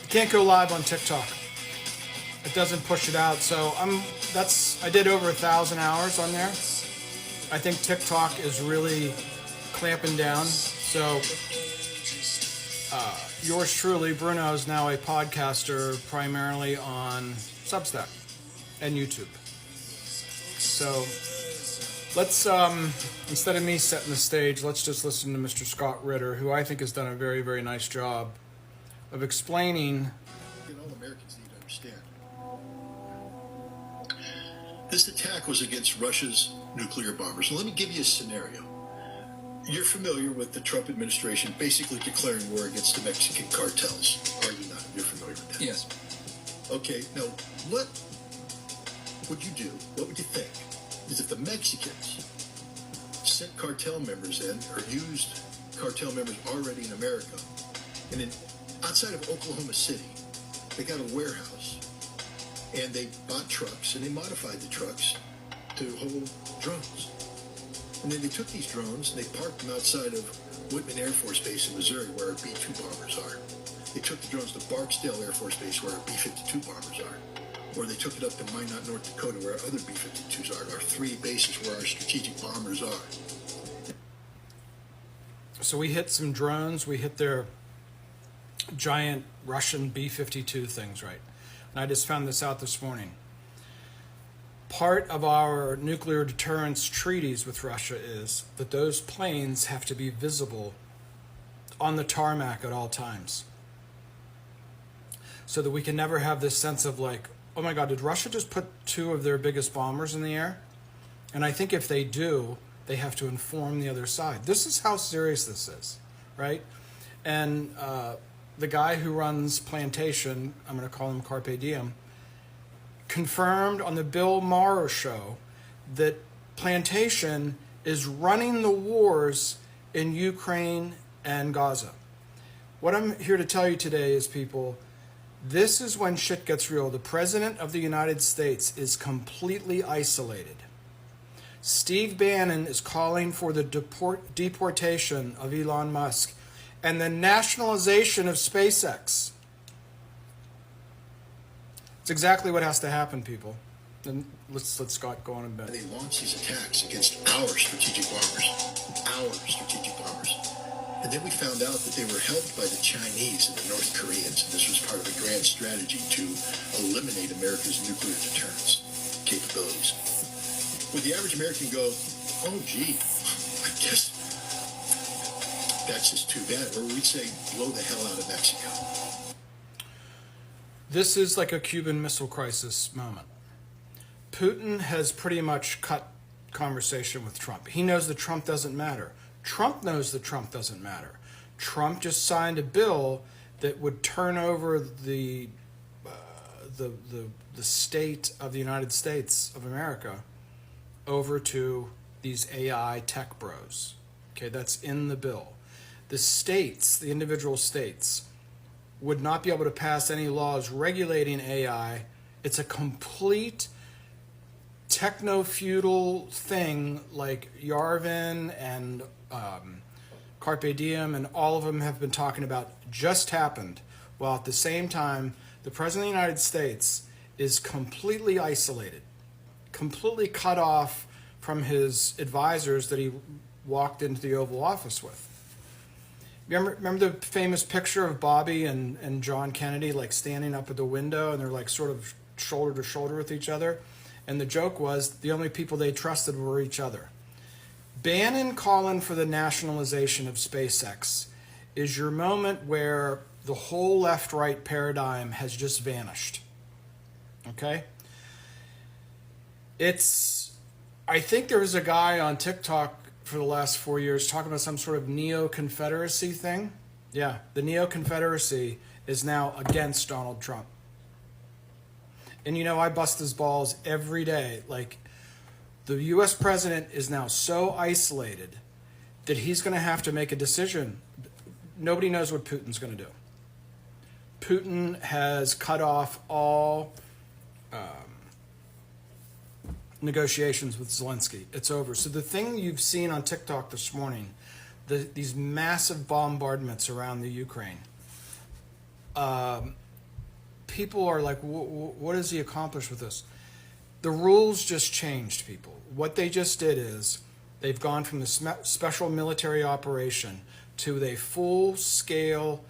Can't go live on TikTok. It doesn't push it out. So I did over 1,000 hours on there. I think TikTok is really clamping down. So yours truly, Bruno, is now a podcaster primarily on Substack and YouTube. So let's, instead of me setting the stage, let's just listen to Mr. Scott Ritter, who I think has done a very, very nice job of explaining. All Americans need to understand. This attack was against Russia's nuclear bombers. And let me give you a scenario. You're familiar with the Trump administration basically declaring war against the Mexican cartels, are you not? You're familiar with that? Yes. Okay, now what would you do? What would you think? Is if the Mexicans sent cartel members in or used cartel members already in America, and then outside of Oklahoma City, they got a warehouse, and they bought trucks, and they modified the trucks to hold drones. And then they took these drones, and they parked them outside of Whitman Air Force Base in Missouri, where our B-2 bombers are. They took the drones to Barksdale Air Force Base, where our B-52 bombers are. Or they took it up to Minot, North Dakota, where our other B-52s are. Our 3 bases where our strategic bombers are. So we hit some drones. We hit their giant Russian B-52 things, right? And I just found this out this morning. Part of our nuclear deterrence treaties with Russia is that those planes have to be visible on the tarmac at all times, so that we can never have this sense of like, oh my God, did Russia just put 2 of their biggest bombers in the air? And I think if they do, they have to inform the other side. This is how serious this is, right? And the guy who runs Plantation, I'm going to call him Carpe Diem, confirmed on the Bill Maher show that Plantation is running the wars in Ukraine and Gaza. What I'm here to tell you today is, people, this is when shit gets real. The President of the United States is completely isolated. Steve Bannon is calling for the deportation of Elon Musk and the nationalization of SpaceX. It's exactly what has to happen, people. And let's Scott go on a bit. They launched these attacks against our strategic bombers. And then we found out that they were helped by the Chinese and the North Koreans, and this was part of a grand strategy to eliminate America's nuclear deterrence capabilities. Would the average American go, oh gee, I guess that's just too bad? Or we'd say, blow the hell out of Mexico. This is like a Cuban Missile Crisis moment. Putin has pretty much cut conversation with Trump. He knows that Trump doesn't matter. Trump knows that Trump doesn't matter. Trump just signed a bill that would turn over the state of the United States of America over to these AI tech bros. Okay, that's in the bill. The states, the individual states, would not be able to pass any laws regulating AI. It's a complete techno-feudal thing like Yarvin and Carpe Diem and all of them have been talking about just happened, while at the same time the President of the United States is completely isolated, completely cut off from his advisors that he walked into the Oval Office with. Remember the famous picture of Bobby and John Kennedy like standing up at the window and they're like sort of shoulder to shoulder with each other? And the joke was the only people they trusted were each other. Bannon calling for the nationalization of SpaceX is your moment where the whole left-right paradigm has just vanished. Okay? I think there was a guy on TikTok for the last 4 years talking about some sort of neo-Confederacy thing. Yeah, the neo-Confederacy is now against Donald Trump. And you know, I bust his balls every day. Like, the U.S. president is now so isolated that he's going to have to make a decision. Nobody knows what Putin's going to do. Putin has cut off all negotiations with Zelensky. It's over. So the thing you've seen on TikTok this morning, these massive bombardments around the Ukraine, people are like, what has he accomplished with this? The rules just changed, people. What they just did is they've gone from the special military operation to a full-scale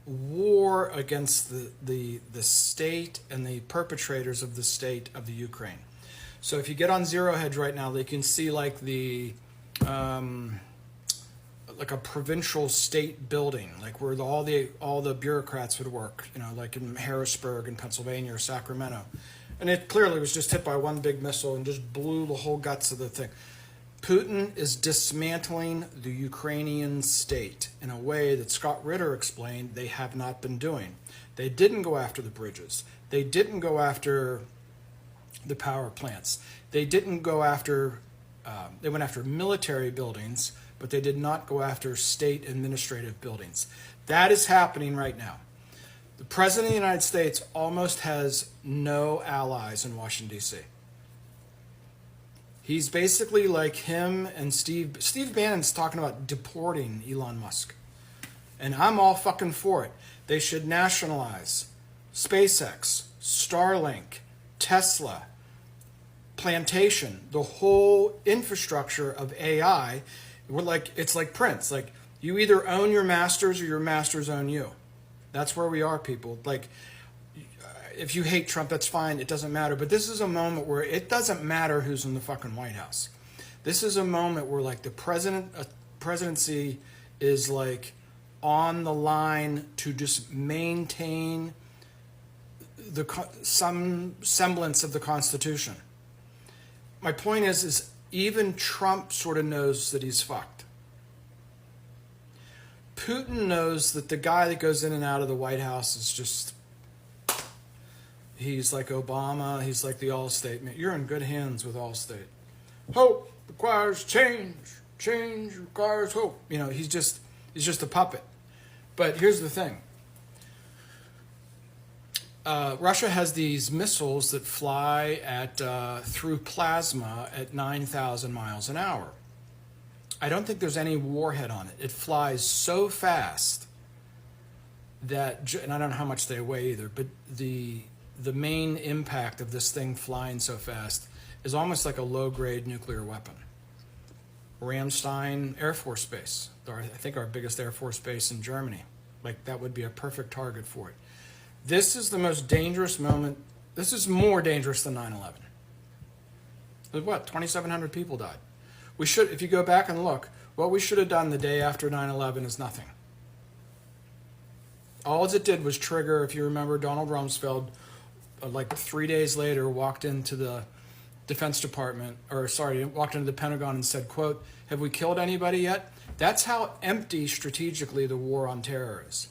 war against the state and the perpetrators of the state of the Ukraine. So if you get on Zero Hedge right now, they can see like like a provincial state building, like where all the bureaucrats would work, like in Harrisburg in Pennsylvania or Sacramento. And it clearly was just hit by one big missile and just blew the whole guts of the thing. Putin is dismantling the Ukrainian state in a way that Scott Ritter explained they have not been doing. They didn't go after the bridges. They didn't go after the power plants. They didn't go after, they went after military buildings, but they did not go after state administrative buildings. That is happening right now. The President of the United States almost has no allies in Washington, D.C. He's basically like him and Steve Bannon's talking about deporting Elon Musk. And I'm all fucking for it. They should nationalize SpaceX, Starlink, Tesla, Plantation, the whole infrastructure of AI. It's like Prince. Like, you either own your masters or your masters own you. That's where we are, people. Like, if you hate Trump, that's fine. It doesn't matter. But this is a moment where it doesn't matter who's in the fucking White House. This is a moment where, like, the presidency is, like, on the line to just maintain some semblance of the Constitution. My point is even Trump sort of knows that he's fucked. Putin knows that the guy that goes in and out of the White House is just, he's like Obama, he's like the Allstate man. You're in good hands with Allstate. Hope requires change. Change requires hope. He's just a puppet. But here's the thing. Russia has these missiles that fly through plasma at 9,000 miles an hour. I don't think there's any warhead on it. It flies so fast that, and I don't know how much they weigh either, but the main impact of this thing flying so fast is almost like a low-grade nuclear weapon. Ramstein Air Force Base, I think our biggest Air Force base in Germany. Like, that would be a perfect target for it. This is the most dangerous moment. This is more dangerous than 9/11. What? 2,700 people died. We should, if you go back and look, what we should have done the day after 9/11 is nothing. All it did was trigger, if you remember, Donald Rumsfeld, like 3 days later, walked into the Defense Department, walked into the Pentagon and said, quote, "Have we killed anybody yet?" That's how empty strategically the war on terror is.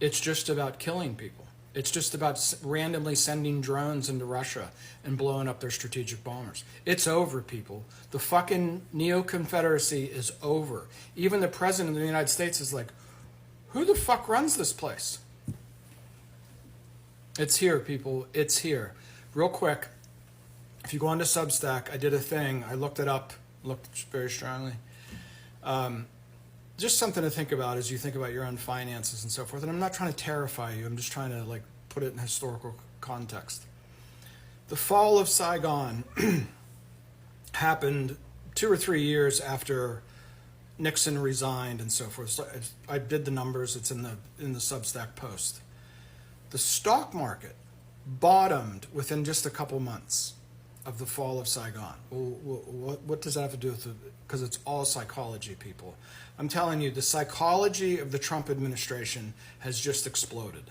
It's just about killing people. It's just about randomly sending drones into Russia and blowing up their strategic bombers. It's over, people. The fucking Neo-Confederacy is over. Even the President of the United States is like, who the fuck runs this place? It's here, people. It's here. Real quick, if you go onto Substack, I did a thing. I looked it up, looked very strongly. Just something to think about as you think about your own finances and so forth. And I'm not trying to terrify you. I'm just trying to put it in historical context. The fall of Saigon happened 2 or 3 years after Nixon resigned and so forth. So I did the numbers. It's in the Substack post. The stock market bottomed within just a couple months of the fall of Saigon. Well, what does that have to do with it? Because it's all psychology, people. I'm telling you, the psychology of the Trump administration has just exploded.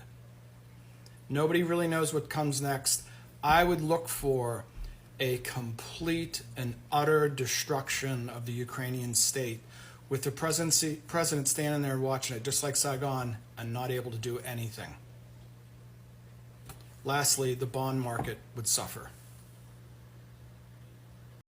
Nobody really knows what comes next. I would look for a complete and utter destruction of the Ukrainian state, with the president standing there watching it, just like Saigon, and not able to do anything. Lastly, the bond market would suffer.